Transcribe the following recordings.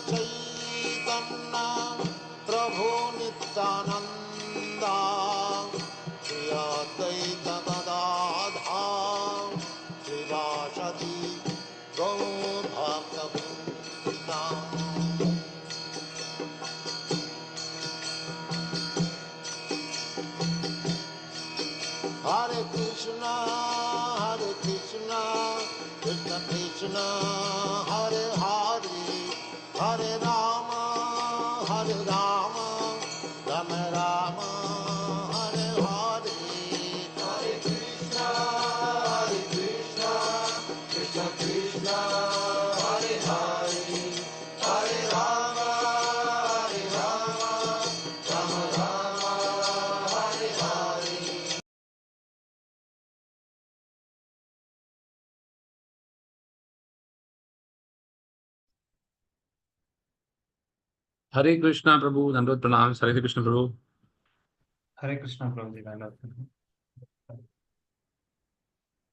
Chaitanya Prabhu Nityananda Shri Advaita Gadadhar श्रीवासदि Gaur भक्तवृंदा। Hare Krishna, Krishna Krishna, Hare Hare, Hare Rama, Rama Rama, Hare Hare. Hare Krishna, Krishna Krishna, Hare Hare, Hare Rama, Rama Rama, Hare Hare. Hare Krishna Prabhu, Dandot Pranam, Hare Krishna Prabhu. Hare Krishna Prabhu, Dandot Pranam.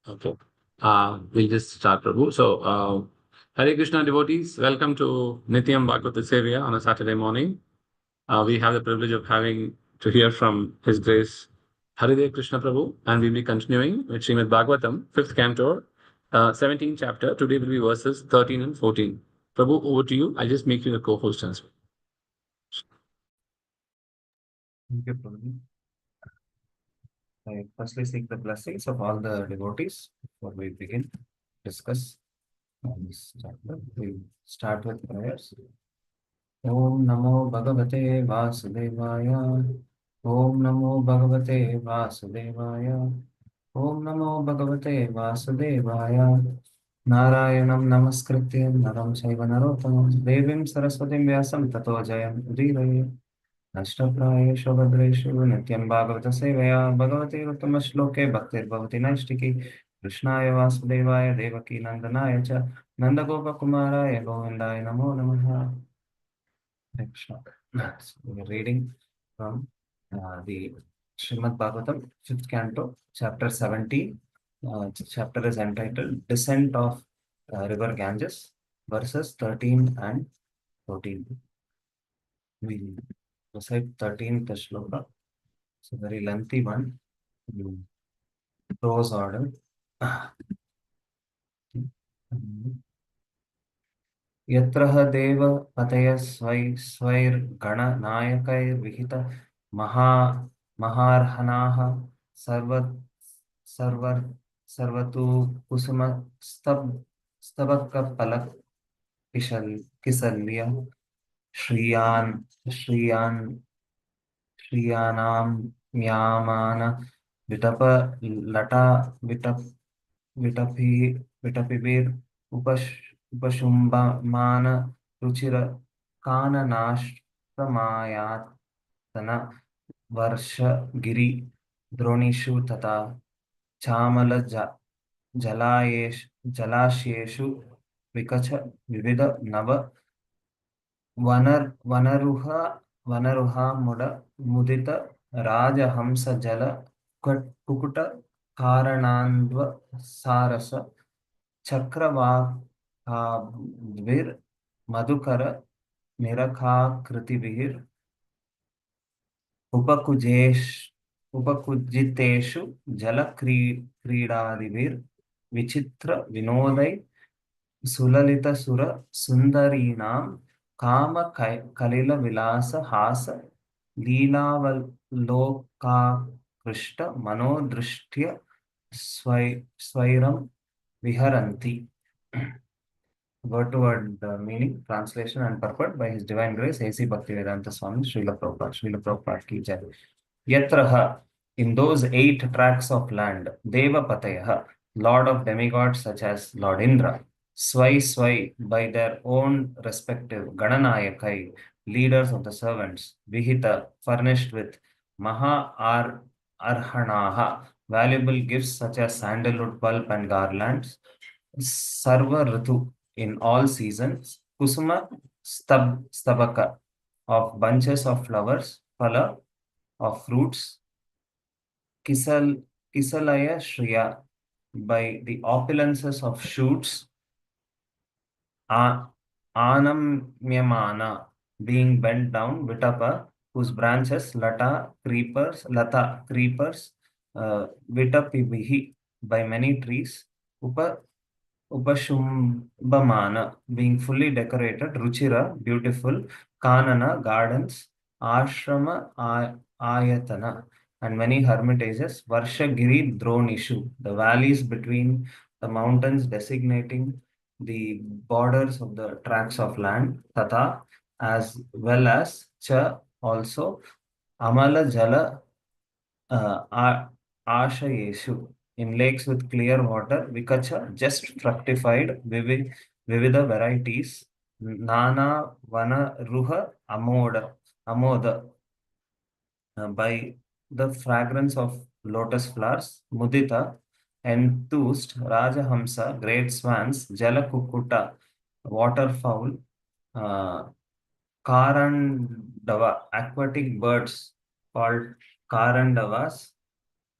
Okay. We'll just start, Prabhu. So, Hare Krishna devotees, welcome to Nityam Bhagavata Sevaya on a Saturday morning. We have the privilege of having to hear from His Grace Haridev Krishna Prabhu, and we'll be continuing with Srimad Bhagavatam, 5th canto, 17th chapter. Today will be verses 13 and 14. Prabhu, over to you. I'll just make you the co-host as well. Thank you, Prabhu. I firstly seek the blessings of all the devotees before we begin to discuss on this chapter. We'll start with prayers. Om Namo Bhagavate Vasudevaya. Om Namo Bhagavate Vasudevaya. Om Namo Bhagavate Vasudevaya. Narayanam Namaskrityam Naram Chaiva Narottamam Devim Saraswatim Vyasam Tato Jayam Udiraye. Ashtaprayeshu Bhadreshu Nityam Bhagavata Sevaya Bhagavate Uttama-shloke Bhaktir-bhavati Naistiki Krishnaya Vasudevaya Devaki Nandanaya Cha Nandagopakumaraya Govindaya Namo Namaha. Krishna. We are reading from the Srimad Bhagavatam, 5th canto, chapter 17. Chapter is entitled Descent of River Ganges, verses 13 and 14. We recite 13th shloka. It's a very lengthy one. Prose order. यत्रः देव पतय स्वैर्गणनायकैर्विहित महार्हणाः सर्वतु कुसुम स्तबकपलक किसल्य श्रियानां म्यामान विटप लटा विटपिभिर उपशुम्बमान रुचिर काननाश्रमायातन वर्ष गिरि द्रोणीषु तथा चामल जलाशयेषु विकच विविध नव वनरुहा मुदित राजहंस जल कुकुट कारणान्व सारस चक्रवाकाभिर् मधुकर निरखाकृतिभिर् उपकुजितेषु जलक्रीडादिभिर् विचित्र विनोदै सुललितसुर सुन्दरीणां काम कलिल विलास हास लीलावलोकाकृष्ट मनोदृष्ट्य स्वैरं viharanti. Word to word meaning, translation and purport by His Divine Grace A.C. Bhaktivedanta Swami Srila Prabhupada. Srila Prabhupada ki jai. Yatraha, in those 8 tracts of land, Deva Patayaha, Lord of demigods such as Lord Indra, Swai, by their own respective Gananayakai, leaders of the servants, Vihita, furnished with Maha Arhanaha, valuable gifts such as sandalwood pulp and garlands, Sarva Ritu, in all seasons, Kusuma Stabaka, of bunches of flowers, Phala, of fruits, Kisalaya Shriya, by the opulences of shoots, Anamyamana, being bent down, Vitapa, whose branches Lata creepers, Vitapibihi, by many trees, Upashumbhamana, being fully decorated, Ruchira, beautiful, Kanana, gardens, Ashrama, Ayatana, and many hermitages, Varshagiri, Dronishu, the valleys between the mountains designating the borders of the tracts of land, Tata, as well as Cha, also, Amala Jala Ashayeshu, in lakes with clear water, Vikacha, just fructified, Vivida varieties, Nana Vana Ruha Amoda, by the fragrance of lotus flowers, Mudita, enthused, Rajahamsa, great swans, Jalakukuta, waterfowl, uh, Karandava, aquatic birds called Karandavas,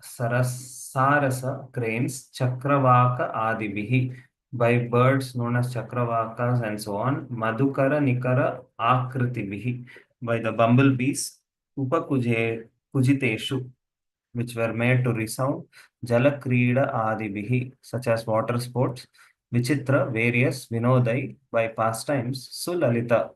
Sarasa cranes, Chakravaka Adibihi, by birds known as Chakravakas and so on, Madhukara Nikara Akritibihi, by the bumblebees, Kujiteshu, which were made to resound, Jalakrida Adibihi, such as water sports, Vichitra, various, Vinodai, by pastimes, Sulalita,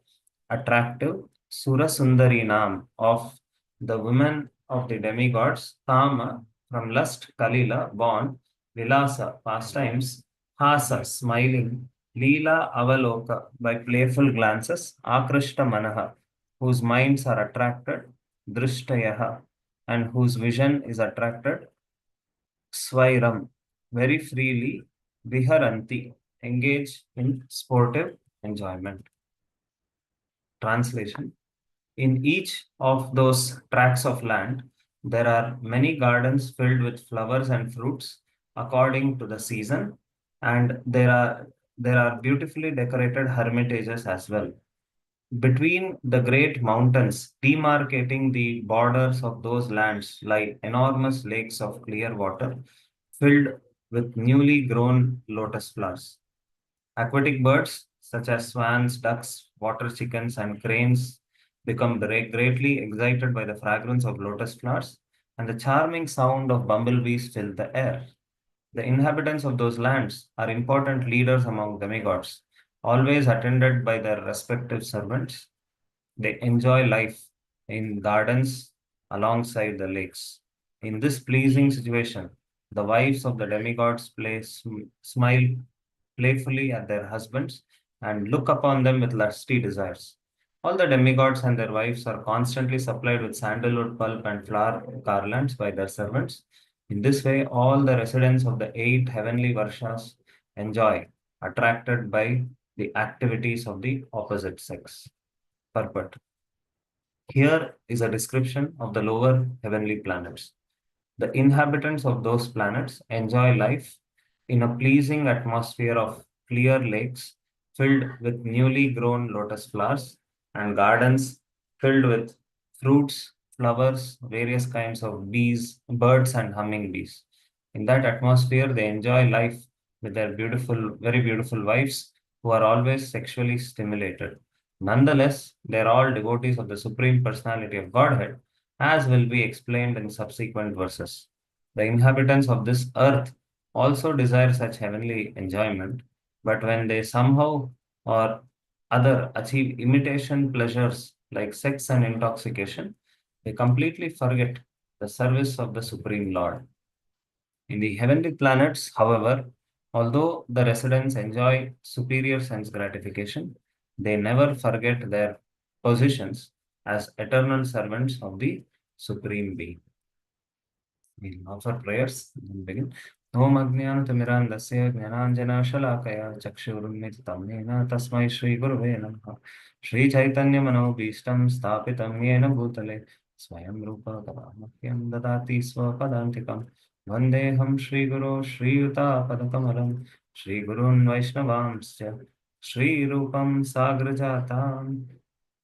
attractive, Surasundarinam, of the women of the demigods, Kama, from lust, Kalila, born, Vilasa, pastimes, Hasa, smiling, Leela Avaloka, by playful glances, Akrishta Manaha, whose minds are attracted, Drishtayaha, and whose vision is attracted, Swairam, very freely, Viharanti, engage in sportive enjoyment. Translation: in each of those tracts of land, there are many gardens filled with flowers and fruits according to the season, and there are beautifully decorated hermitages as well. Between the great mountains demarcating the borders of those lands lie enormous lakes of clear water filled with newly grown lotus flowers. Aquatic birds such as swans, ducks, water chickens, and cranes become greatly excited by the fragrance of lotus flowers, and the charming sound of bumblebees fill the air. The inhabitants of those lands are important leaders among demigods, always attended by their respective servants. They enjoy life in gardens alongside the lakes. In this pleasing situation, the wives of the demigods smile playfully at their husbands and look upon them with lusty desires. All the demigods and their wives are constantly supplied with sandalwood pulp and flower garlands by their servants. In this way, all the residents of the 8 heavenly Varshas enjoy, attracted by the activities of the opposite sex. Purport. Here is a description of the lower heavenly planets. The inhabitants of those planets enjoy life in a pleasing atmosphere of clear lakes filled with newly grown lotus flowers and gardens filled with fruits, flowers, various kinds of bees, birds, and hummingbees. In that atmosphere, they enjoy life with their beautiful, very beautiful wives who are always sexually stimulated. Nonetheless, they are all devotees of the Supreme Personality of Godhead, as will be explained in subsequent verses. The inhabitants of this earth also desire such heavenly enjoyment, but when they somehow or other achieve imitation pleasures like sex and intoxication, they completely forget the service of the Supreme Lord. In the heavenly planets, however, although the residents enjoy superior sense gratification, they never forget their positions as eternal servants of the Supreme Being. We'll offer prayers and begin. Om Ajnanatimirandasya Jnananjana Shalakaya Chakshurunmititam Yena Tasmai Shri Gurave Namaha Shri Chaitanya Manobhishtam Sthapitam Yena Bhutale Swayam Rupa Kadamahyam Dadati Swapadantikam Vandeham Shri Guru Shri Yuta Padakamalam Shri Gurun Vaishnavamsya Shri Rupam Sagrajatam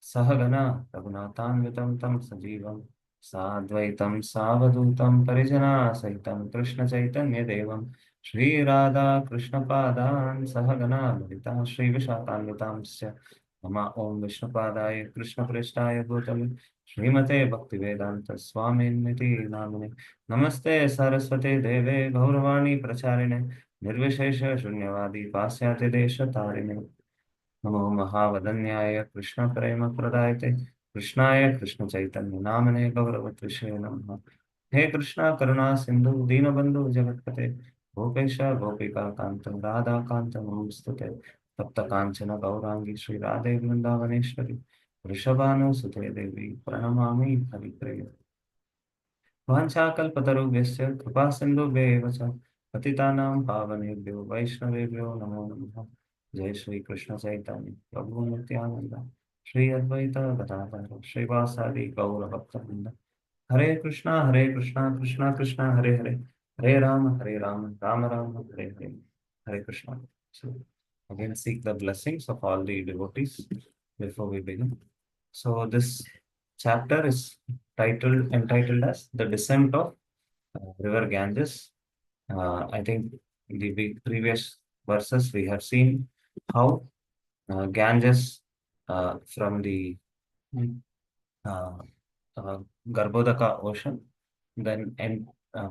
Sahagana Raghunatham Tam Sajivam साद्वैतं सावधूतं परिजना सहितं कृष्ण चैतन्य देवं Shri Radha Krishna Padan Sahagana Lalita Shri Vishakhanvitamsya Nama Om Vishnu Padaya Krishna Prestaya Bhutale Srimate Bhaktivedanta Swami Niti Namini Namaste Saraswate Deve Gauravani Pracharine Nirvishesha Shunyavadi Pasyate Desha Tarine Namo Mahavadanyaya Krishna Prema Pradayate Krishnaya Krishna Chaitanya Namane Gauravatrishe Namaha He Krishna Karuna Sindhu Dinabandhu Jagatpate Gopesha Gopika Kantam Radha Kantam Namaste Tapta Kanchana Gaurangi Sri Radhe Vrindavaneshwari Vrishabhanu Sute Devi Pranamami Haripriya वाञ्छाकल्पतरुभ्यश्च कृपासिन्धुभ्येव च पतितानां पावनेभ्यो वैष्णवेभ्यो नमो नमः जय श्री कृष्ण चैतन्य प्रभु नित्यानंद श्री अद्वैत गदाधर श्रीवासादि गौरभक्तवृंद हरे Krishna Krishna Krishna Hare Hare Hare Ram Ram Ram Hare Hare Hare Krishna. So again seek the blessings of all the devotees before we begin. So this chapter is entitled as the descent of river Ganges. I think in the previous verses we have seen how Ganges from the uh, Garbhodaka ocean then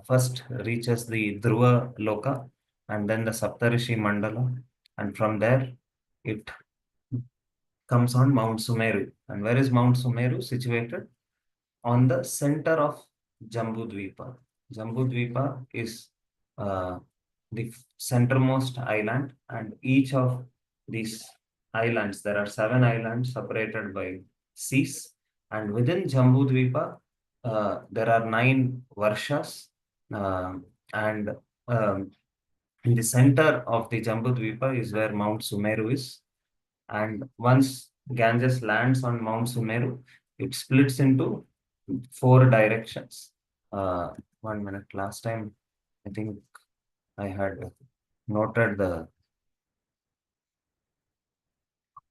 first reaches the Dhruva Loka and then the Saptarishi Mandala, and from there it comes on Mount Sumeru. And where is Mount Sumeru situated? On the center of Jambudvipa. Jambudvipa is the centermost island, and each of these islands, there are 7 islands separated by seas, and within Jambudvipa, there are 9 varshas, and um, in the center of the Jambudvipa is where Mount Sumeru is. And once Ganges lands on Mount Sumeru, it splits into 4 directions. 1 minute. Last time, I think I had noted the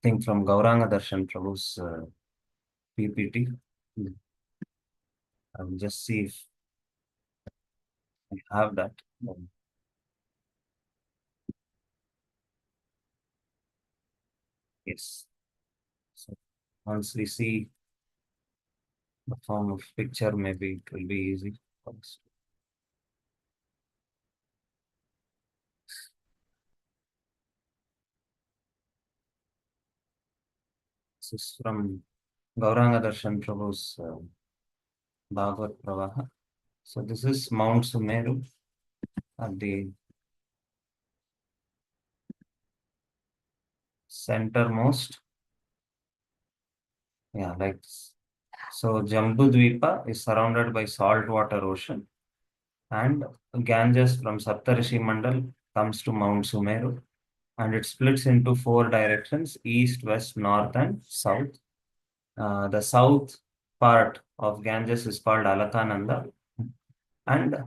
thing from Gauranga Darshan Prabhu's PPT. I will just see if I have that. Yes. So once we see the form of picture, maybe it will be easy for us. This is from Gauranga Darshan Prabhu's Bhagavad Pravaha. So this is Mount Sumeru at the centermost. Yeah, like this. So Jambudvipa is surrounded by saltwater ocean, and Ganges from Saptarishi Mandal comes to Mount Sumeru, and it splits into 4 directions: east, west, north, and south. The south part of Ganges is called Alakananda, and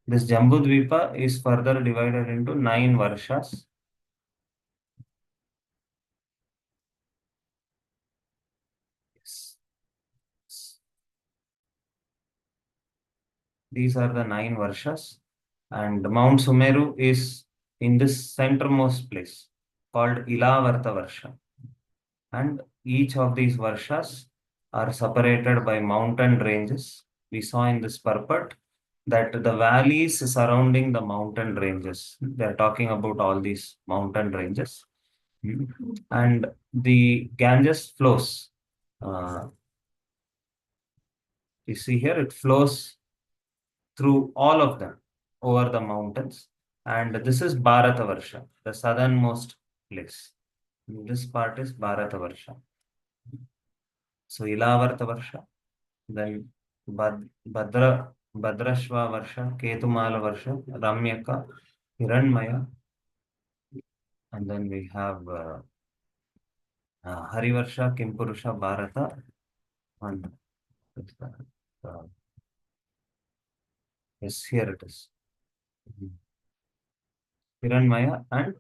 this Jambudvipa is further divided into 9 varshas. Yes. These are the 9 varshas, and Mount Sumeru is in this centermost place called Ilavarta Varsha. And each of these varshas are separated by mountain ranges. We saw in this purport that the valleys surrounding the mountain ranges, they're talking about all these mountain ranges. And the Ganges flows. You see here, it flows through all of them over the mountains. And this is Bharatavarsha, the southernmost place. This part is Bharatavarsha. So Ilavarta Varsha, then Bhadrashva Varsha, Ketumala Varsha, Ramyaka, Hiranmaya, and then we have Harivarsha, Kimpurusha, Bharata, and yes, here it is. Hiranmaya and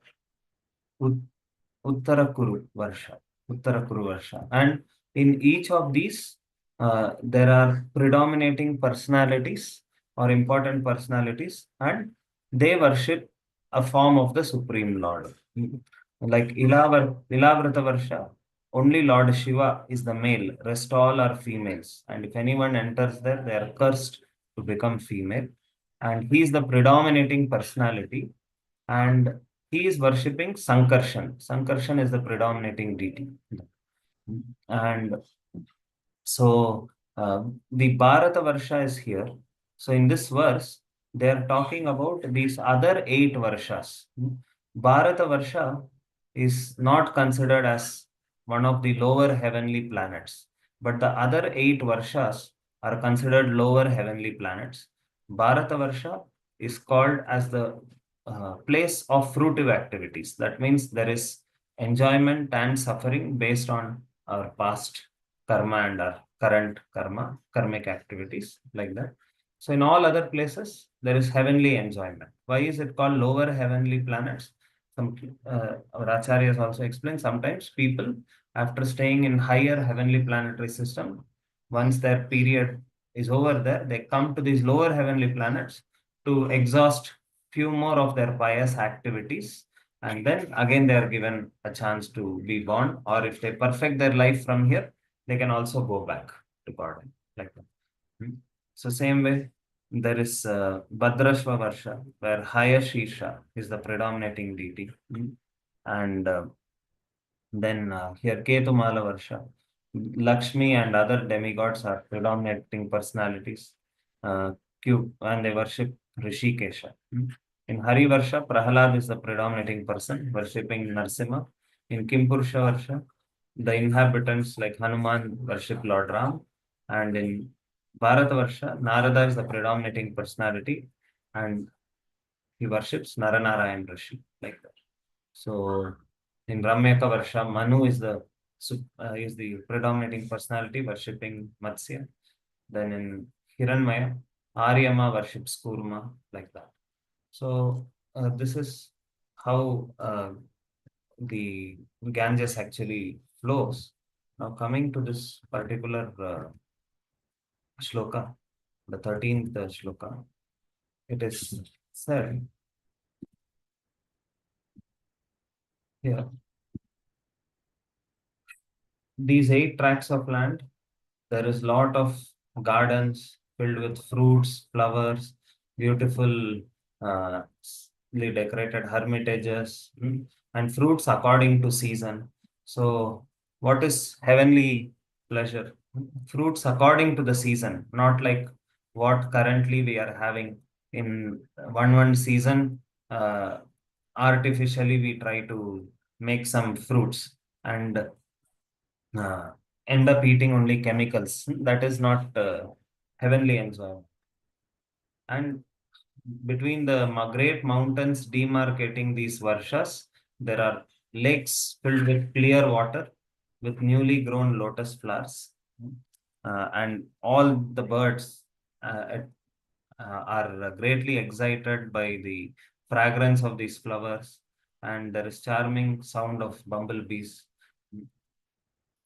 Uttarakuru Varsha. And in each of these, there are predominating personalities or important personalities, and they worship a form of the Supreme Lord. Like Ilavrata Varsha, only Lord Shiva is the male, rest all are females. And if anyone enters there, they are cursed to become female. And he is the predominating personality. And he is worshipping Sankarshan. Sankarshan is the predominating deity. And so the Bharata Varsha is here. So in this verse, they are talking about these other 8 Varshas. Bharata Varsha is not considered as one of the lower heavenly planets, but the other 8 Varshas are considered lower heavenly planets. Bharata Varsha is called as the place of fruitive activities. That means there is enjoyment and suffering based on our past karma and our current karma, karmic activities like that. So in all other places, there is heavenly enjoyment. Why is it called lower heavenly planets? Some our acharyas also explain sometimes people, after staying in higher heavenly planetary system, once their period is over there, they come to these lower heavenly planets to exhaust few more of their pious activities, and then again they are given a chance to be born, or if they perfect their life from here, they can also go back to God like that. So same way, there is Bhadrashva Varsha, where higher Shirša is the predominating deity. And then here Ketumala Varsha, Lakshmi and other demigods are predominating personalities. And they worship Rishikesha. In Hari Varsha, Prahalad is the predominating person, worshipping Narsimha. In Kimpurusha Varsha, the inhabitants like Hanuman worship Lord Ram. And in Bharata Varsha, Narada is the predominating personality and he worships Naranarayan Rishi like that. So in Ramyaka Varsha, Manu is the predominating personality worshipping Matsya. Then in Hiranmaya, Aryama worships Kurma like that. So this is how the Ganges actually flows. Now coming to this particular shloka, the 13th shloka, it is said here, these 8 tracts of land, there is lot of gardens filled with fruits, flowers, beautiful decorated hermitages, and fruits according to season. So what is heavenly pleasure? Fruits according to the season, not like what currently we are having in one season. Artificially, we try to make some fruits and uh, end up eating only chemicals. That is not heavenly enjoyment. And between the great mountains demarcating these varshas, there are lakes filled with clear water with newly grown lotus flowers. And all the birds are greatly excited by the fragrance of these flowers. And there is charming sound of bumblebees.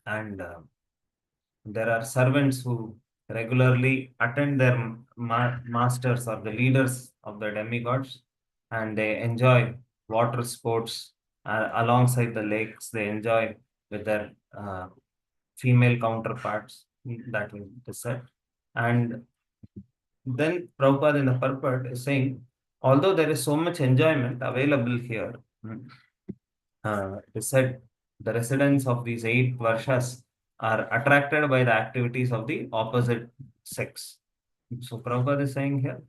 And there are servants who regularly attend their masters or the leaders of the demigods, and they enjoy water sports alongside the lakes. They enjoy with their female counterparts. That will be said. And then Prabhupada in the purport is saying, although there is so much enjoyment available here, it is said the residents of these 8 Varshas are attracted by the activities of the opposite sex. So Prabhupada is saying here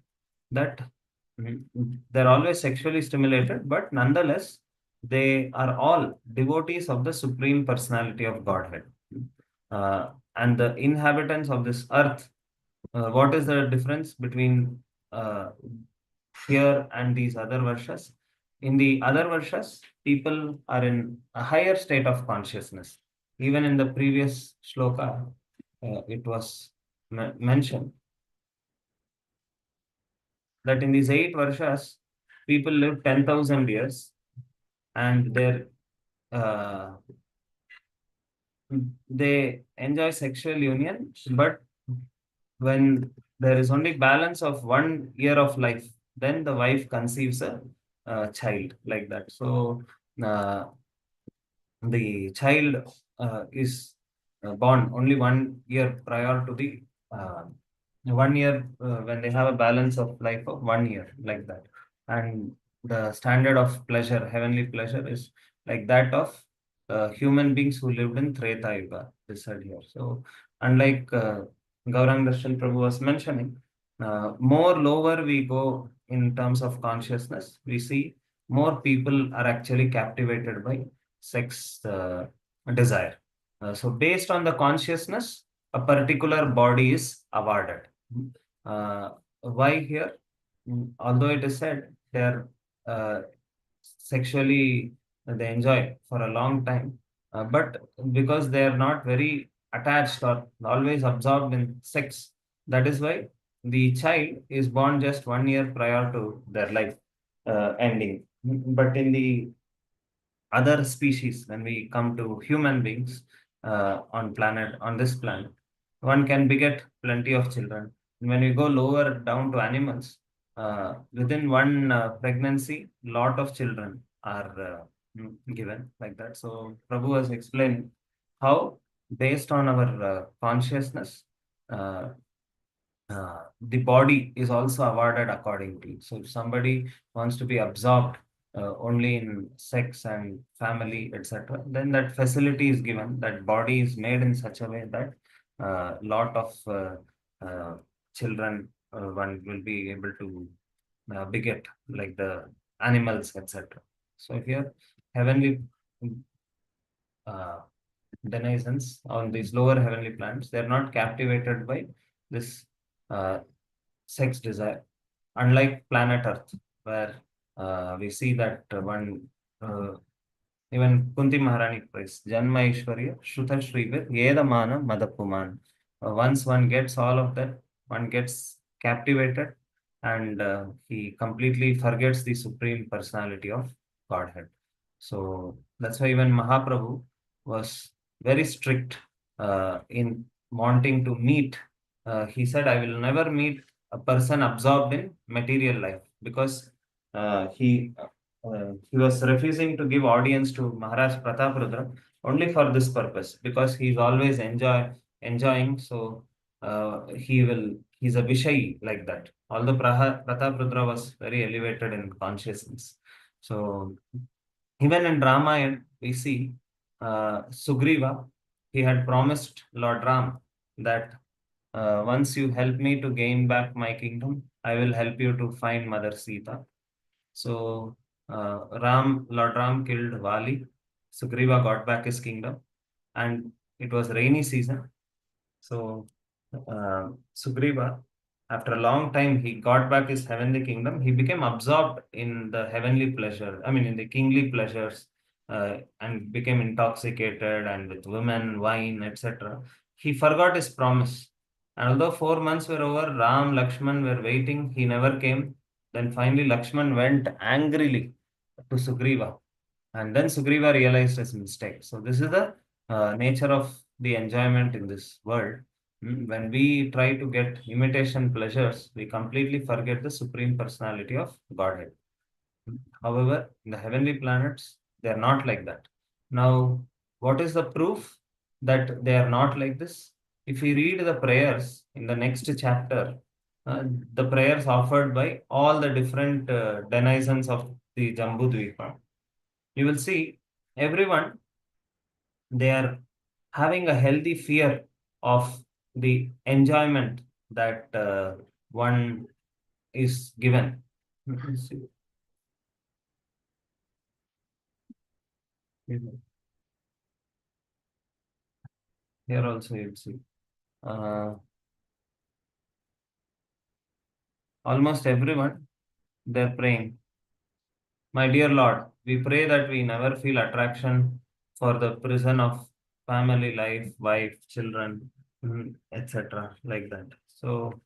that they're always sexually stimulated, but nonetheless, they are all devotees of the Supreme Personality of Godhead. And the inhabitants of this earth, what is the difference between here and these other Varshas? In the other Varshas, people are in a higher state of consciousness. Even in the previous shloka, it was mentioned that in these 8 Varshas, people live 10,000 years and they enjoy sexual union, but when there is only balance of 1 year of life, then the wife conceives a child, like that. So the child is born only 1 year prior to the 1 year, when they have a balance of life of 1 year, like that. And the standard of pleasure, heavenly pleasure, is like that of human beings who lived in Treta Yuga, this said here. So unlike Gaurang Darshan Prabhu was mentioning, more lower we go in terms of consciousness, we see more people are actually captivated by sex desire. So based on the consciousness, a particular body is awarded. Uh, why here? Although it is said they are sexually, they enjoy for a long time, but because they are not very attached or always absorbed in sex, that is why the child is born just 1 year prior to their life ending. But in the other species, when we come to human beings on this planet, one can beget plenty of children. When we go lower down to animals, within one pregnancy, lot of children are given, like that. So Prabhu has explained how, based on our consciousness, uh, the body is also awarded accordingly. So if somebody wants to be absorbed only in sex and family, etc., then that facility is given. That body is made in such a way that lot of children one will be able to beget, like the animals, etc. So here, heavenly uh, denizens on these lower heavenly planets, they are not captivated by this sex desire, unlike planet Earth, where we see that uh, even Kunti Maharani prays, Janma Ishwarya, Shruta Shrivir, Yedamana Madapuman. Once one gets all of that, one gets captivated, and he completely forgets the supreme personality of Godhead. So that's why even Mahaprabhu was very strict in wanting to meet. He said, I will never meet a person absorbed in material life, because he was refusing to give audience to Maharaj Prataprudra only for this purpose, because he's always enjoying. So he's a Vishayi, like that. Although Prataprudra was very elevated in consciousness. So even in Ramayana, we see Sugriva, he had promised Lord Ram that once you help me to gain back my kingdom, I will help you to find Mother Sita. So Lord Ram killed Vali. Sugriva got back his kingdom, and it was rainy season. So Sugriva, after a long time, he got back his heavenly kingdom. He became absorbed in the heavenly pleasure, I mean, in the kingly pleasures, and became intoxicated and with women, wine, etc. He forgot his promise. And although 4 months were over, Ram, Lakshman were waiting. He never came. Then finally, Lakshman went angrily to Sugriva. And then Sugriva realized his mistake. So, this is the nature of the enjoyment in this world. When we try to get imitation pleasures, we completely forget the supreme personality of Godhead. However, in the heavenly planets, they are not like that. Now, what is the proof that they are not like this? If we read the prayers in the next chapter, the prayers offered by all the different denizens of the Jambudvipa, you will see everyone, they are having a healthy fear of the enjoyment that one is given. Let's see. Here also you'll see. Almost everyone, they're praying, my dear Lord, we pray that we never feel attraction for the prison of family life, wife, children, etc., like that. So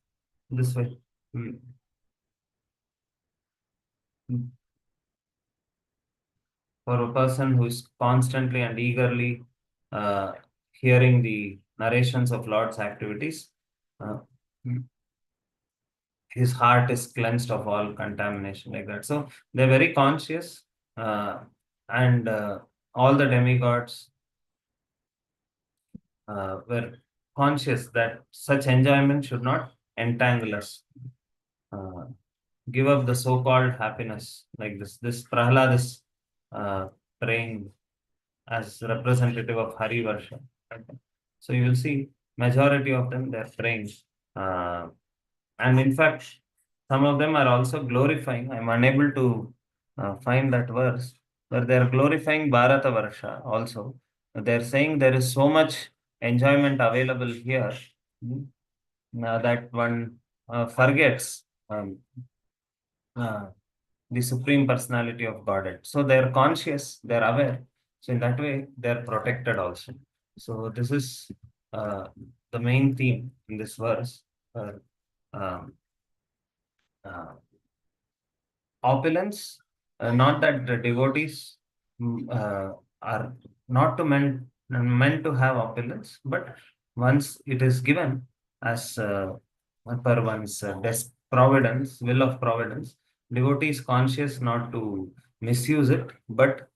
this way. mm, mm, for a person who is constantly and eagerly uh, hearing the narrations of Lord's activities, uh, his heart is cleansed of all contamination, like that. So they're very conscious, and all the demigods were conscious that such enjoyment should not entangle us, uh, give up the so-called happiness, like this Prahlad is praying as representative of Hari Varsha. Okay. So you will see majority of them, they're praying, uh, and in fact some of them are also glorifying. I'm unable to find that verse, but they're glorifying Bharata Varsha also. They're saying there is so much enjoyment available here, mm, that one forgets uh, the Supreme Personality of Godhead. So they're conscious, they're aware. So in that way, they're protected also. So this is uh, the main theme in this verse. Uh, um, uh, Opulence, not that the devotees are not to meant to have opulence, but once it is given as per one's providence, will of providence, devotee is conscious not to misuse it, but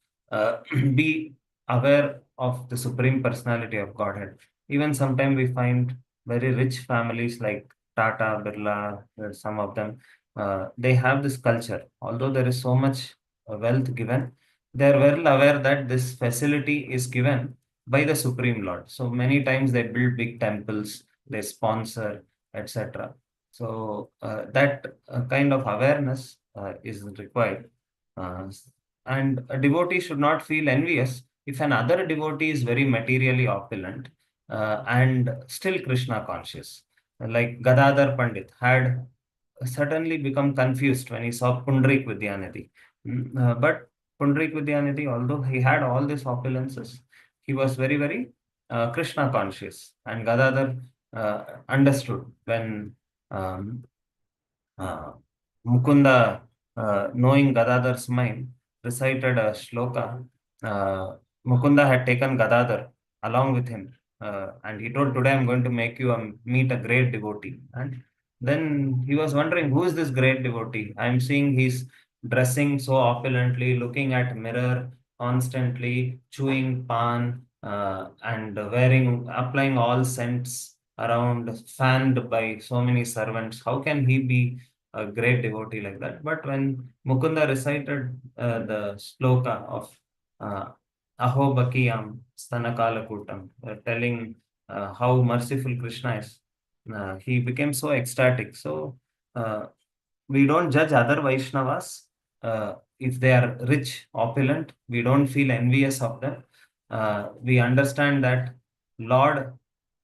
be aware of the Supreme Personality of Godhead. Even sometimes we find very rich families like Tata, Birla, some of them, they have this culture. Although there is so much wealth given, they are well aware that this facility is given by the Supreme Lord. So many times they build big temples, they sponsor, etc. So that kind of awareness is required. Uh, and a devotee should not feel envious if another devotee is very materially opulent and still Krishna conscious. Like Gadadhar Pandit had suddenly become confused when he saw Pundrik Vidyanidhi. But Pundrik Vidyanidhi, although he had all these opulences, he was very, very Krishna conscious. And Gadadhar understood when um, uh, Mukunda, knowing Gadadhar's mind, recited a shloka. Mukunda had taken Gadadhar along with him, and he told, "Today I'm going to make you meet a great devotee." And then he was wondering, who is this great devotee? I'm seeing he's dressing so opulently, looking at mirror constantly, chewing pan, and wearing, applying all scents around, fanned by so many servants. How can he be a great devotee like that? But when Mukunda recited the sloka of uh, Aho Bakiyam Stanakala Kutam, telling how merciful Krishna is, he became so ecstatic. So uh, we don't judge other Vaishnavas if they are rich, opulent. We don't feel envious of them. We understand that Lord,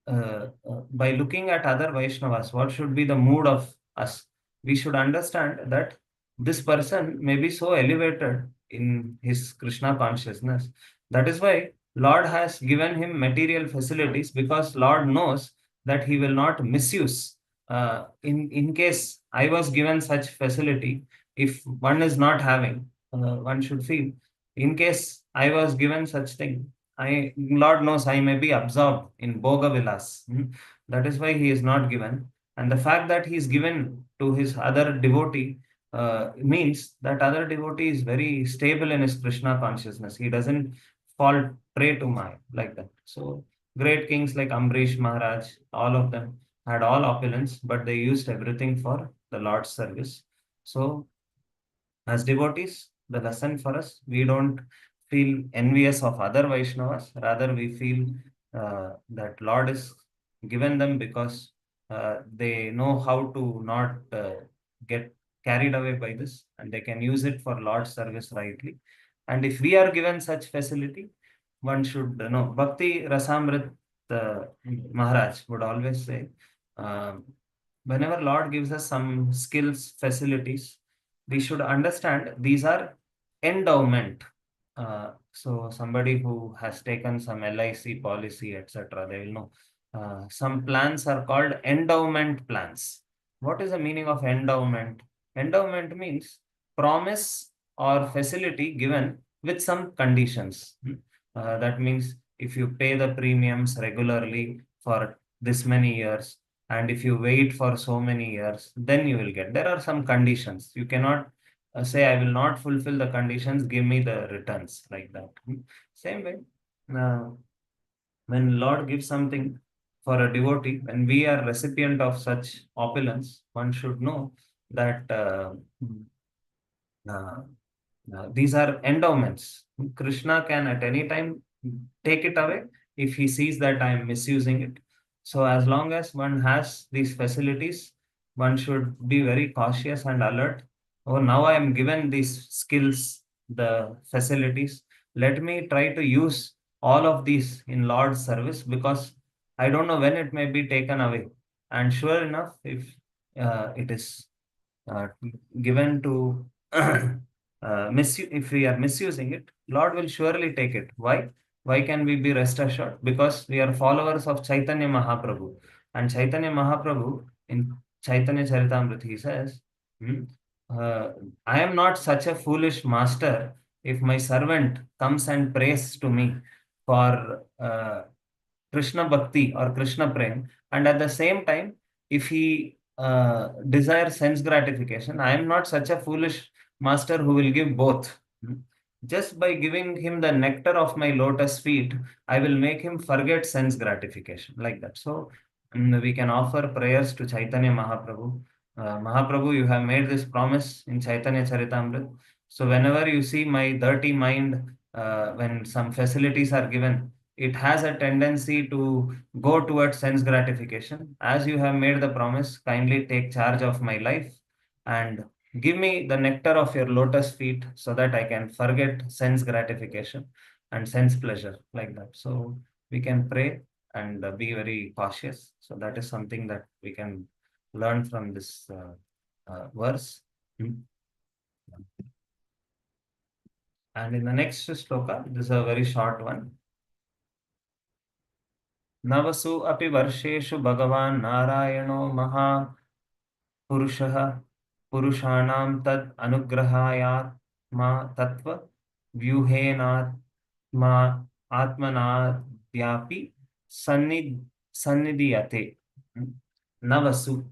by looking at other Vaishnavas, what should be the mood of us? We should understand that this person may be so elevated in his Krishna consciousness. That is why Lord has given him material facilities, because Lord knows that he will not misuse. In case I was given such facility, if one is not having, one should feel. In case I was given such thing, Lord knows I may be absorbed in Bhoga Vilas. That is why he is not given. And the fact that he is given to his other devotee means that other devotee is very stable in his Krishna consciousness. He doesn't fall prey to Maya like that. So great kings like Ambrish Maharaj, all of them had all opulence, but they used everything for the Lord's service. So as devotees, the lesson for us, we don't feel envious of other Vaishnavas. Rather, we feel that Lord is given them because they know how to not get carried away by this, and they can use it for Lord's service rightly. And if we are given such facility, one should know. Bhakti Rasamrit Maharaj would always say, um, whenever Lord gives us some skills, facilities, we should understand these are endowment. So somebody who has taken some LIC policy, etc., they will know. Some plans are called endowment plans. What is the meaning of endowment? Endowment means promise or facility given with some conditions. That means if you pay the premiums regularly for this many years, And if you wait for so many years, then you will get. There are some conditions. You cannot say, I will not fulfill the conditions, give me the returns, like that. Same way, uh, when Lord gives something for a devotee, when we are recipient of such opulence, one should know that uh, these are endowments. Krishna can at any time take it away if he sees that I am misusing it. So, as long as one has these facilities, one should be very cautious and alert. Oh, now I am given these skills, the facilities. Let me try to use all of these in Lord's service, because I don't know when it may be taken away. And sure enough, if it is uh, given to if we are misusing it, Lord will surely take it. Why? Why can we be rest assured? Because we are followers of Chaitanya Mahaprabhu. And Chaitanya Mahaprabhu in Chaitanya Charitamrita, he says, hmm, uh, I am not such a foolish master if my servant comes and prays to me for Krishna Bhakti or Krishna Prem, and at the same time, if he desires sense gratification, I am not such a foolish master who will give both. Hmm. Just by giving him the nectar of my lotus feet, I will make him forget sense gratification, like that. So we can offer prayers to Chaitanya Mahaprabhu. Mahaprabhu, you have made this promise in Chaitanya Charitamrita. So whenever you see my dirty mind, when some facilities are given, it has a tendency to go towards sense gratification. As you have made the promise, kindly take charge of my life and give me the nectar of your lotus feet so that I can forget sense gratification and sense pleasure, like that. So we can pray and be very cautious. So that is something that we can learn from this verse. Hmm. And in the next shloka, this is a very short one. नवसु अपि वर्षेषु भगवान् नारायणो महापुरुषः पुरुषाणां तद् अनुग्रहायात्मा तत्त्वव्यूहेनात्मा आत्मनाद्यापि सन्नि सन्निधीयते. नवसु,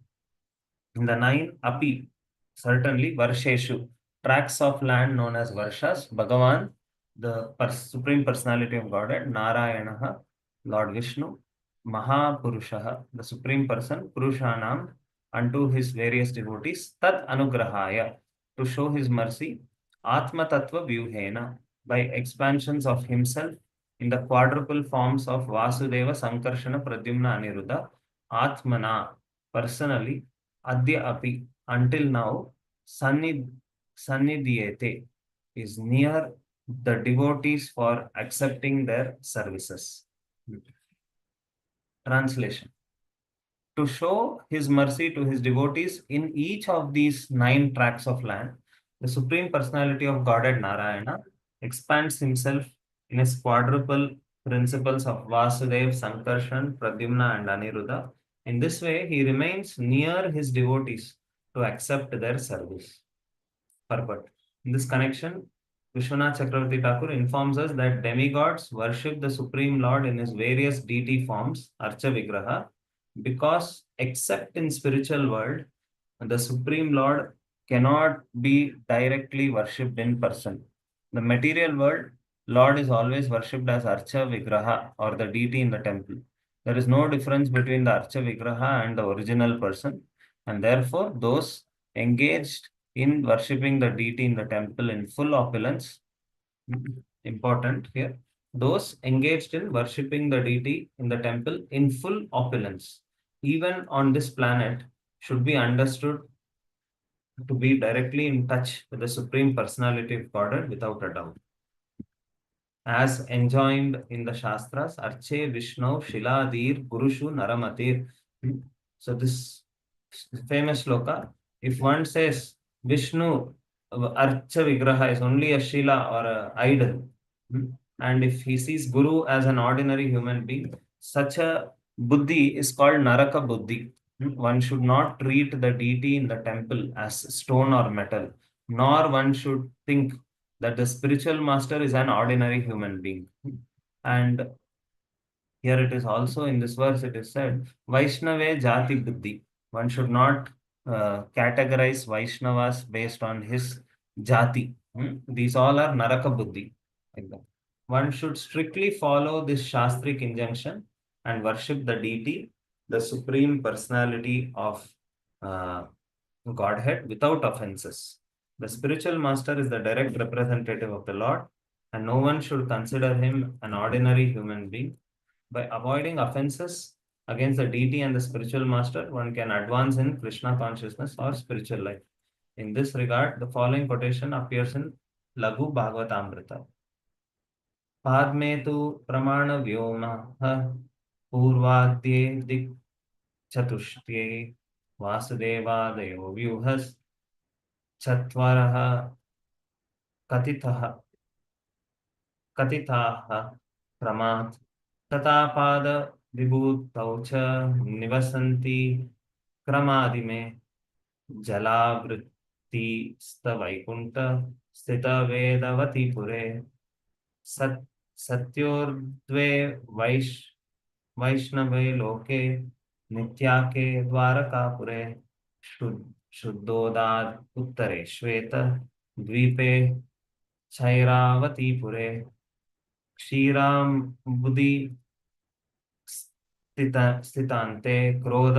in the nine api, certainly Varsheshu, tracts of land known as Varshas, Bhagavan, the Supreme Personality of Godhead, Narayanaha, Lord Vishnu, Mahapurushaha, the Supreme Person, Purushanam, unto his various devotees, Tat Anugrahaya, to show his mercy, Atma Tattva Vyuhena, by expansions of himself in the quadruple forms of Vasudeva, Sankarshana, Pradyumna, Aniruddha, Atmana, personally, Adya api, until now, Sannidhyate, is near the devotees for accepting their services. Translation. To show his mercy to his devotees in each of these nine tracts of land, the Supreme Personality of Godhead Narayana expands himself in his quadruple principles of Vasudev, Sankarshan, Pradyumna, and Aniruddha. In this way, he remains near his devotees to accept their service. Purport. In this connection, Vishwanath Chakravarti Thakur informs us that demigods worship the Supreme Lord in his various deity forms, Archa Vigraha, because except in spiritual world, the Supreme Lord cannot be directly worshipped in person. The material world, Lord is always worshipped as Archa Vigraha, or the deity in the temple. There is no difference between the Archa Vigraha and the original person, and therefore those engaged in worshipping the deity in the temple in full opulence, important here, those engaged in worshipping the deity in the temple in full opulence, even on this planet, should be understood to be directly in touch with the Supreme Personality of Godhead without a doubt. As enjoined in the Shastras, Arche Vishnu Shiladir Gurushu Naramatir. So this famous sloka, if one says Vishnu Archa Vigraha is only a Shila or a idol, and if he sees Guru as an ordinary human being, such a Buddhi is called Naraka Buddhi. One should not treat the deity in the temple as stone or metal, nor one should think that the spiritual master is an ordinary human being. And Here it is also in this verse, it is said, Vaishnave Jati Buddhi. One should not categorize Vaishnavas based on his Jati. These all are Naraka Buddhi. Like that. One should strictly follow this Shastric injunction and worship the deity, the supreme personality of Godhead without offenses. The spiritual master is the direct representative of the Lord, and no one should consider him an ordinary human being. By avoiding offenses against the deity and the spiritual master, one can advance in Krishna consciousness or spiritual life. In this regard, the following quotation appears in Laghu Bhagavatamrita. Padme pramana vyoma purvadye dik chatushte vasudevadayo vyuhas chatvarah katitah pramat तथापाद विभूतौ च निवसन्ति क्रमादिमे जलावृत्ति स्तवैकुण्ठ स्थितवेदवती पुरे सत्योर्द्वे वैष्णवे लोके नित्याके द्वारकापुरे शुद्धोदात् उत्तरे श्वेत द्वीपे छैरावतीपुरे क्षीरां बुद्धि स्थितान्ते क्रोध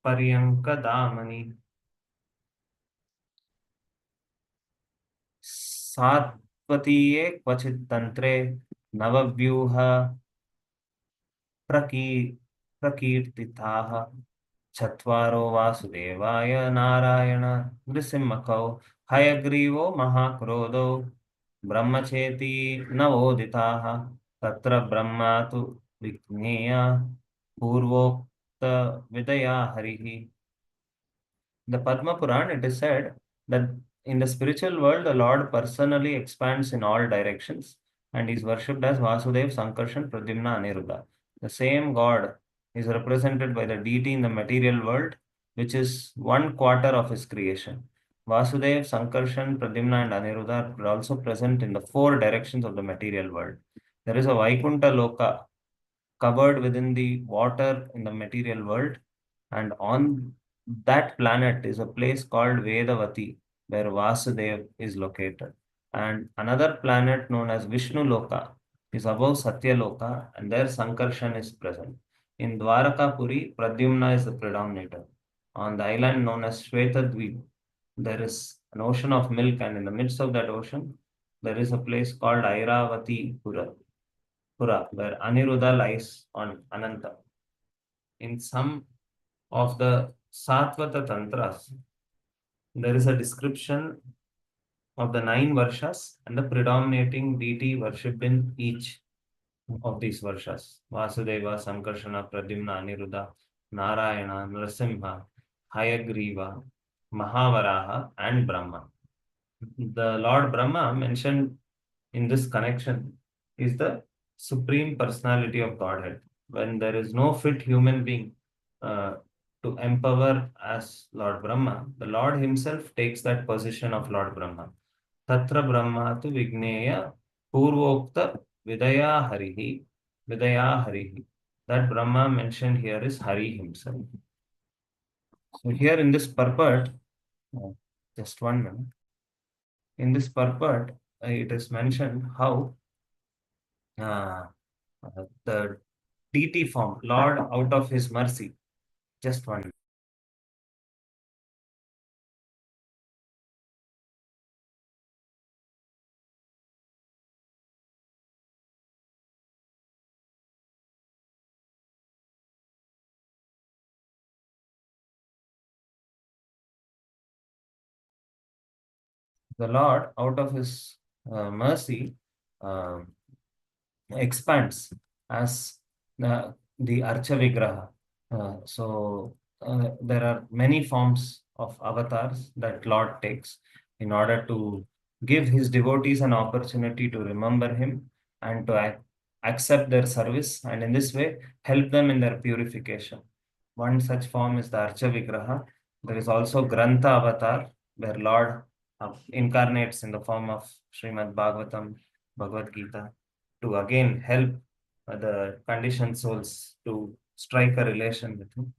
पर्यंक दामनि सात्वतीये क्वचित् तंत्रे नवव्यूह प्रकीर्तिताः चत्वारो वासुदेवाय नारायण नृसिंहकौ हयग्रीवो महाक्रोधो ब्रह्मचेति नवोदिताः तत्र ब्रह्मा तु विज्ञेय पूर्वोक्त विदया हरिः. The Padma Puran, it is said that in the spiritual world, the Lord personally expands in all directions and is worshipped as Vasudev, Sankarshan, Pradyumna, Aniruddha. The same God is represented by the deity in the material world, which is 1/4 of his creation. Vasudev, Sankarshan, Pradyumna, and Aniruddha are also present in the 4 directions of the material world. There is a Vaikuntha Loka covered within the water in the material world, and on that planet is a place called Vedavati, where Vasudev is located. And another planet known as Vishnu Loka is above Satya Loka, and there Sankarshan is present. In Dwarakapuri, Pradyumna is the predominator. On the island known as Shvetadvip, there is an ocean of milk, and in the midst of that ocean, there is a place called Airavati Pura, where Aniruddha lies on Ananta. In some of the Satvata Tantras, there is a description of the 9 Varshas and the predominating deity worshipped in each of these Varshas. Vasudeva, Sankarshana, Pradyumna, Aniruddha, Narayana, Narasimha, Hayagriva, Mahavaraha, and Brahma. The Lord Brahma mentioned in this connection is the supreme personality of Godhead. When there is no fit human being to empower as Lord Brahma, the Lord himself takes that position of Lord Brahma. Tatra Brahma tu Vigneya Purvokta Vidaya Harihi. Vidaya Harihi. That Brahma mentioned here is Hari himself. So here in this purport, just 1 minute. In this purport, it is mentioned how the deity form, Lord out of his mercy. Just 1 minute. The Lord, out of his mercy, expands as the Archa Vigraha. There are many forms of avatars that Lord takes in order to give his devotees an opportunity to remember him and to accept their service, and in this way help them in their purification. One such form is the Archa Vigraha. There is also Grantha Avatar, where Lord incarnates in the form of Srimad Bhagavatam, Bhagavad Gita, to again help the conditioned souls to strike a relation with him,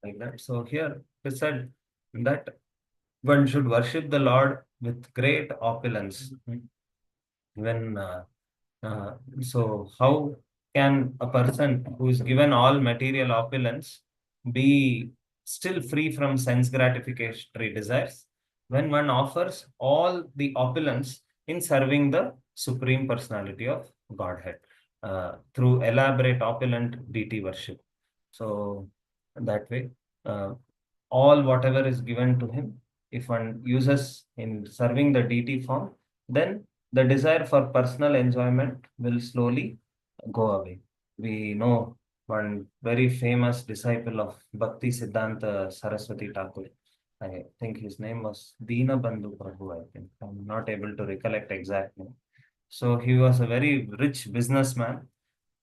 like that. So here it is said that one should worship the Lord with great opulence. When so how can a person who is given all material opulence be still free from sense gratificatory desires when one offers all the opulence in serving the Supreme Personality of Godhead through elaborate opulent deity worship? So that way, all whatever is given to him, if one uses in serving the deity form, then the desire for personal enjoyment will slowly go away. We know one very famous disciple of Bhakti Siddhanta Saraswati Thakur. I think his name was Dina Bandhu Prabhu, I think. I'm not able to recollect exactly. So he was a very rich businessman,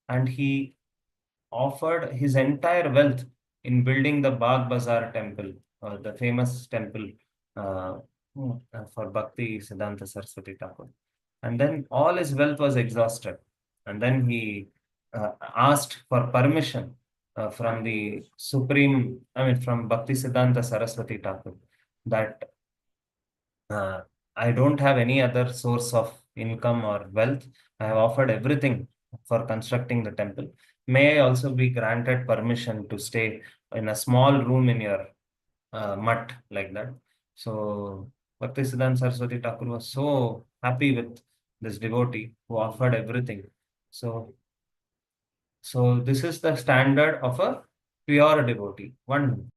and he offered his entire wealth in building the Bagh Bazaar temple, the famous temple uh, for Bhakti Siddhanta Saraswati Thakur. And then all his wealth was exhausted. And then he asked for permission from the Supreme, from Bhakti Siddhanta Saraswati Thakur, that uh, I don't have any other source of income or wealth. I have offered everything for constructing the temple. May I also be granted permission to stay in a small room in your mutt, like that? So Bhakti Siddhanta Saraswati Thakur was so happy with this devotee who offered everything. So this is the standard of a pure devotee. One.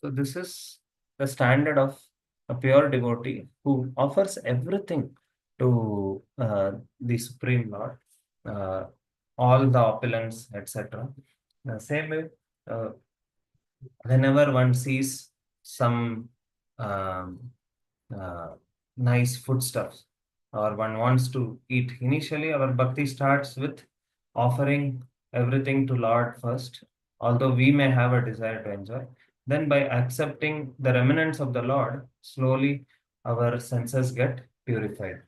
So this is the standard of a pure devotee who offers everything to the Supreme Lord, uh, all the opulence, etc. Same way, uh, whenever one sees some um, uh, nice foodstuffs or one wants to eat, initially our bhakti starts with offering everything to Lord first, although we may have a desire to enjoy. Then by accepting the remnants of the Lord, slowly our senses get purified.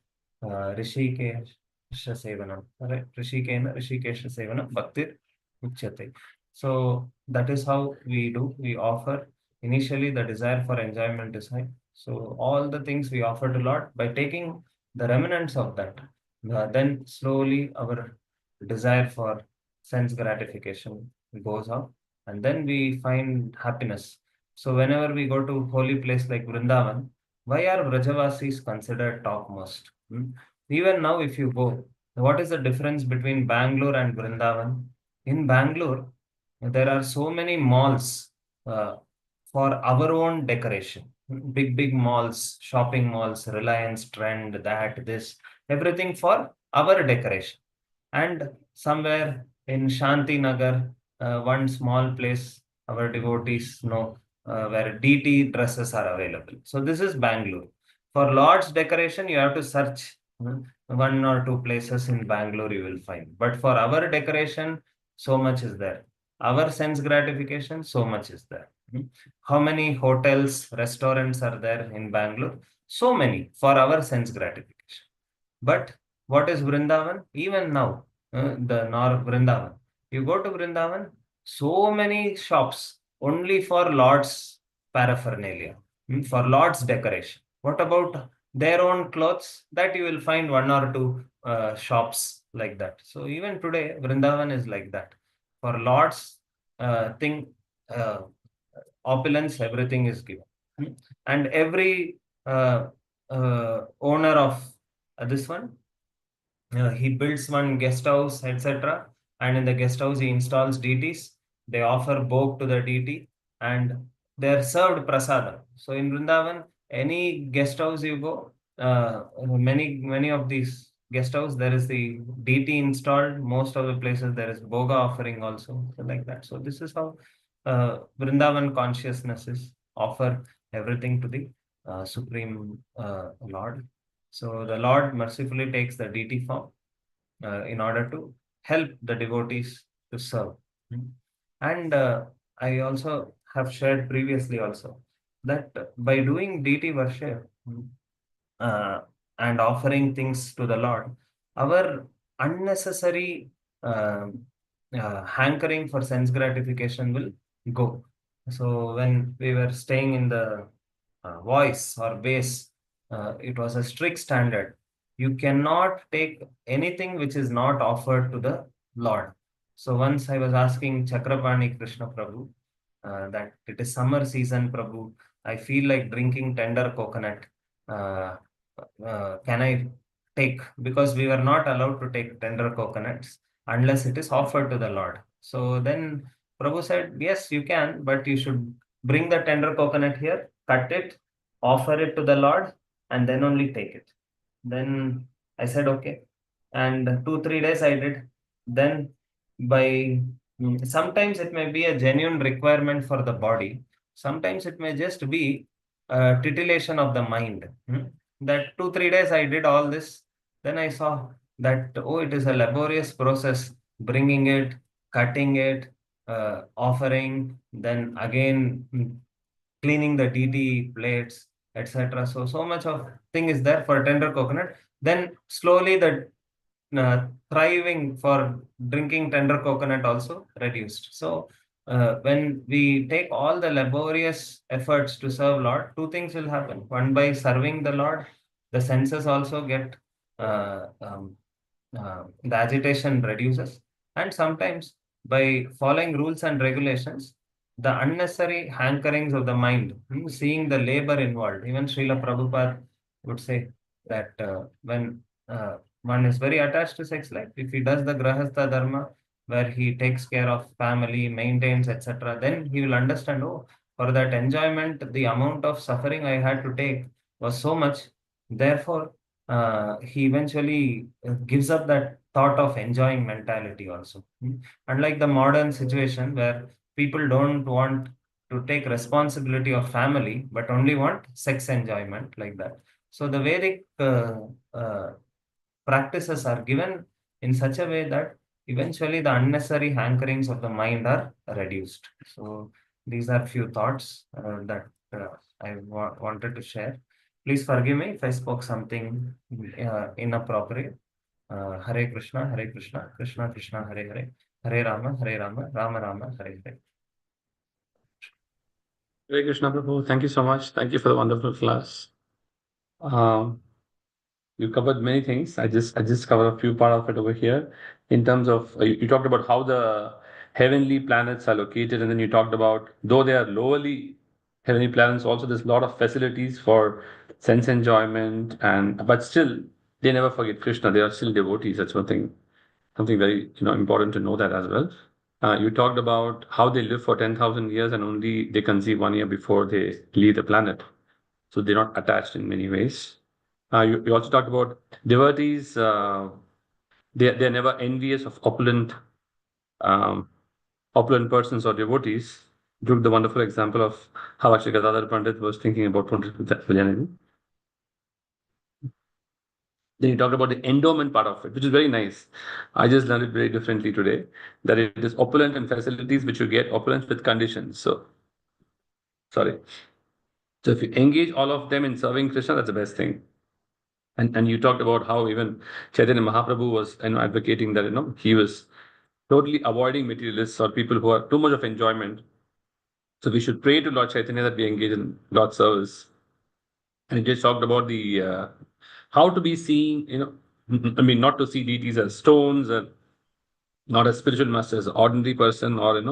Rishikesha Sevanam, right? Rishikesha Sevanam Bhaktir Uchyate. So that is how we do. We offer initially the desire for enjoyment is high. So all the things we offer to Lord, by taking the remnants of that, then slowly our desire for sense gratification goes off, and then we find happiness. So whenever we go to holy place like Vrindavan, why are Vrajavasis considered topmost? Even now, if you go, what is the difference between Bangalore and Vrindavan? In Bangalore, there are so many malls uh, for our own decoration. Big malls, shopping malls, Reliance, Trend, that, this, everything for our decoration. And somewhere in Shanti Nagar, one small place, our devotees know where DT dresses are available. So this is Bangalore. For Lord's decoration, you have to search one or two places in Bangalore you will find. But for our decoration, so much is there. Our sense gratification, so much is there. How many hotels, restaurants are there in Bangalore? So many for our sense gratification. But what is Vrindavan? Even now, the North Vrindavan. You go to Vrindavan, so many shops only for Lord's paraphernalia, for Lord's decoration. What about their own clothes? That you will find one or two shops like that. So even today, Vrindavan is like that. For Lord's thing, uh, opulence, everything is given. And every owner of this one, he builds one guest house, etc. And in the guest house, he installs deities. They offer bhog to the deity, and they're served prasadam. So in Vrindavan, any guest house you go, many of these guest house, there is the deity installed. Most of the places there is bhoga offering also, so like that. So this is how Vrindavan consciousness is offer everything to the Supreme Lord. So the Lord mercifully takes the deity form in order to help the devotees to serve. Hmm. And I also have shared previously also that by doing deity worship, uh, and offering things to the Lord, our unnecessary hankering for sense gratification will go. So when we were staying in the voice or base, it was a strict standard. You cannot take anything which is not offered to the Lord. So once I was asking Chakrapani Krishna Prabhu that it is summer season, Prabhu. I feel like drinking tender coconut. Uh, can I take? Because we were not allowed to take tender coconuts unless it is offered to the Lord. So then Prabhu said, yes, you can, but you should bring the tender coconut here, cut it, offer it to the Lord, and then only take it. Then I said, okay. And 2 3 days I did. Then by sometimes it may be a genuine requirement for the body. Sometimes it may just be a titillation of the mind. That 2 3 days I did all this. Then I saw that, oh, it is a laborious process, bringing it, cutting it, offering, then again cleaning the DT plates, etc. So much of thing is there for tender coconut. Then slowly the thriving for drinking tender coconut also reduced. So when we take all the laborious efforts to serve Lord, two things will happen. One, by serving the Lord, the senses also get the agitation reduces, and sometimes by following rules and regulations, the unnecessary hankerings of the mind, seeing the labor involved. Even Srila Prabhupada would say that when one is very attached to sex life, if he does the grahastha dharma, where he takes care of family, maintains, etc., then he will understand, oh, for that enjoyment, the amount of suffering I had to take was so much. Therefore, he eventually gives up that thought of enjoying mentality also. Unlike the modern situation where people don't want to take responsibility of family, but only want sex enjoyment like that. So the Vedic practices are given in such a way that eventually the unnecessary hankerings of the mind are reduced. So these are few thoughts that I wanted to share. Please forgive me if I spoke something inappropriate. Hare Krishna, Krishna Krishna, Hare Hare, Hare Rama, Rama Rama, Hare Hare. Hare Krishna Prabhu, thank you so much. Thank you for the wonderful class. You covered many things. I just covered a few part of it over here. In terms of you talked about how the heavenly planets are located, and then you talked about though they are lowly heavenly planets, also there's a lot of facilities for sense enjoyment, and but still they never forget Krishna. They are still devotees. That's one thing, something very important to know that as well. You talked about how they live for 10,000 years and only they conceive 1 year before they leave the planet, so they're not attached in many ways. You also talked about devotees. They're never envious of um, opulent persons or devotees. You took the wonderful example of how actually Gadadhar Pandit was thinking about Pandit Vilyanidhi. Then you talked about the endowment part of it, which is very nice. I just learned it very differently today, that it is opulent and facilities which you get, opulence with conditions. So, sorry. So if you engage all of them in serving Krishna, that's the best thing. And you talked about how even Chaitanya Mahaprabhu was advocating that he was totally avoiding materialists or people who are too much of enjoyment. So we should pray to Lord Chaitanya that we engage in God's service. And he just talked about the how to be seen, I mean, not to see deities as stones and not as spiritual masters, ordinary person or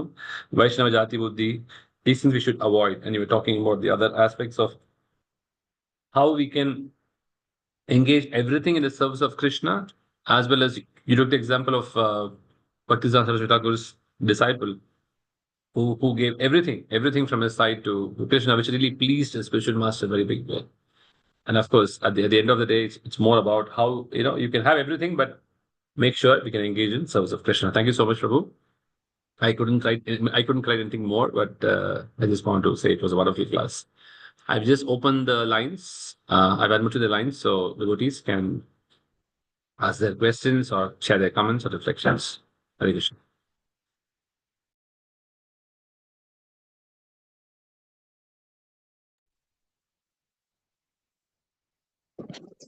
Vaishnava Jati Buddhi. These things we should avoid. And you were talking about the other aspects of how we can engage everything in the service of Krishna, as well as you took the example of Bhaktisiddhanta Saraswati Thakur's disciple who gave everything from his side to Krishna, which really pleased his spiritual master very big way. And of course, at the end of the day, it's more about how you can have everything, but make sure we can engage in service of Krishna. Thank you so much, Prabhu. I couldn't write anything more, but I just want to say it was a wonderful class. I've just opened the lines. I've admitted the lines, so devotees can ask their questions or share their comments or reflections. Hare Krishna.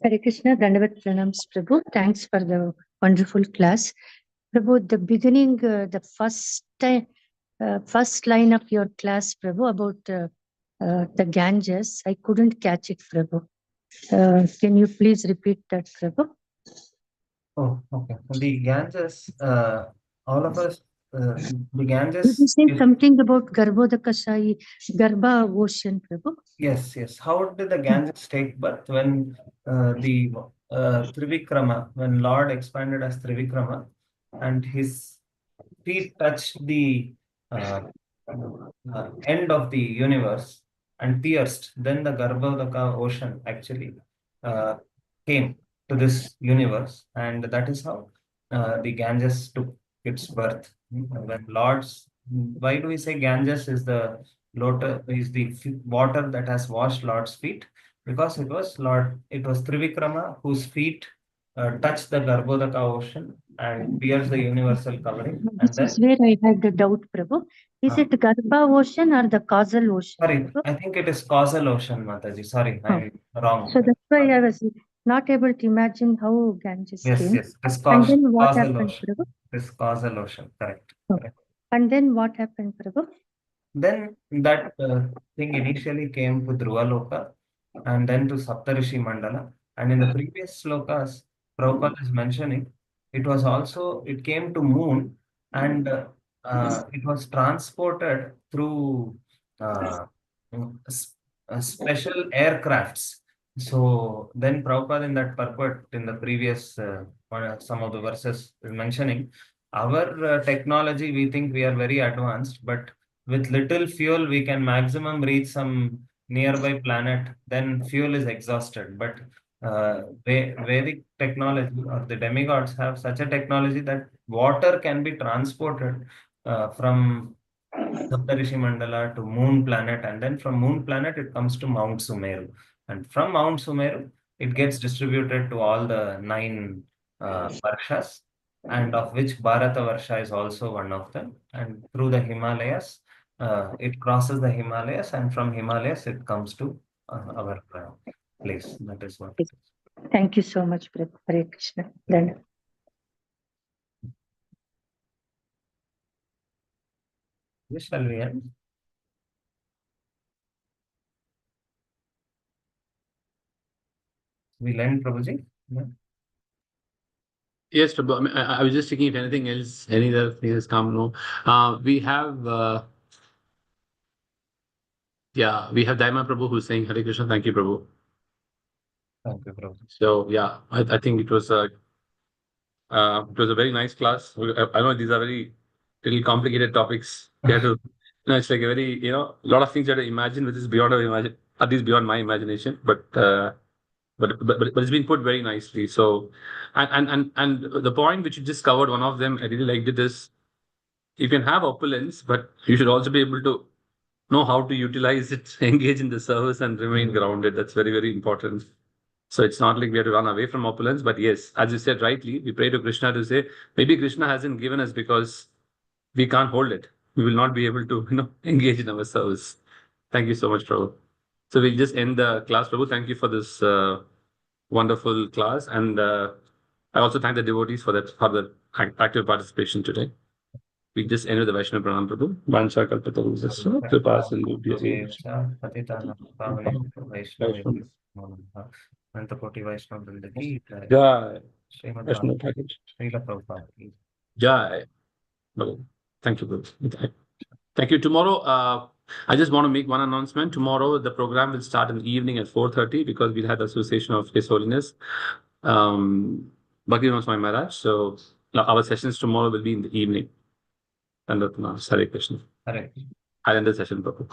Hare Krishna, Dandavat Pranams, Prabhu. Thanks for the wonderful class. Prabhu, the beginning, the first line of your class, Prabhu, about the Ganges, I couldn't catch it, Prabhu. Can you please repeat that, Prabhu? Oh, okay. The Ganges, all of us, the Did Ganges. you say something about Garbhodakasai, Garbha ocean, Prabhu? Yes. How did the Ganges take birth? When the Trivikrama, when Lord expanded as Trivikrama, and his feet touched the end of the universe and pierced, then the Garbhodaka ocean actually uh, came to this universe, and that is how the Ganges took its birth. When Lord's, why do we say Ganges is the water that has washed Lord's feet? Because it was Trivikrama whose feet touched the Garbhodaka ocean and pierced the universal covering, and This is then. where I had the doubt, Prabhu. Is it Garbha ocean or the causal ocean? Sorry, Prabhu? I think it is causal ocean, Mataji. Sorry, Oh. I'm wrong. So that's why I was not able to imagine how Ganges came. Yes. It is And then what causal happened, ocean. Prabhu? It is causal ocean, correct. Oh. Correct. And then what happened, Prabhu? Then that thing initially came to Dhruvaloka and then to Saptarishi Mandala. And in the previous slokas, Prabhupada is mentioning, it came to moon and it was transported through uh, special aircrafts. So then Prabhupada in that purport in the previous some of the verses is mentioning, our technology, we think we are very advanced, but with little fuel, we can maximum reach some nearby planet, then fuel is exhausted. But Vedic technology or the demigods have such a technology that water can be transported from Saptarishi Mandala to Moon Planet, and then from Moon Planet it comes to Mount Sumeru, and from Mount Sumeru it gets distributed to all the 9 Varshas, and of which Bharata Varsha is also one of them. And through the Himalayas, it crosses the Himalayas, and from Himalayas it comes to our place. That is what it is. Thank you so much, Prabhu. Hare Krishna. Then Yes, shall we end? We'll end, Prabhuji. Yeah. Yes, Prabhu. I mean, I was just thinking if anything else, any other thing has come. No, we have we have Daima Prabhu who's saying Hare Krishna. Thank you, Prabhu. Thank you, Prabhuji. So yeah, I think it was a very nice class. I know these are very little complicated topics. You have to, it's like a very a lot of things you have to imagine, which is beyond our imagine, at least beyond my imagination. But it's been put very nicely. So, and the point which you just covered, one of them I really liked it is you can have opulence, but you should also be able to know how to utilize it, engage in the service, and remain grounded. That's very, very important. So it's not like we have to run away from opulence, but yes, as you said rightly, we pray to Krishna to say maybe Krishna hasn't given us because we can't hold it. We will not be able to engage in our service. Thank you so much, Prabhu. So we'll just end the class, Prabhu. Thank you for this wonderful class, and I also thank the devotees for the active participation today. We just end with the Vaishnava Pranam, Prabhu. Vancha kalpatarusasya kripa sindhubhya Patitanam pavanebhyo Vaishnavebhyo namo namaha. Antakoti Vaishnava Vrinda ki jai. Jai. Srimad Vaishnava Bhagavatam, package. Srila Prabhupada ki Jai. Bhagavan. Thank you, Prabhu. Thank you. Tomorrow, I just want to make one announcement. Tomorrow, the program will start in the evening at 4:30 because we'll have the Association of His Holiness, Bhakti Swami Maharaj. So our sessions tomorrow will be in the evening. And Hare Krishna. Hare. I'll end the session, Prabhu.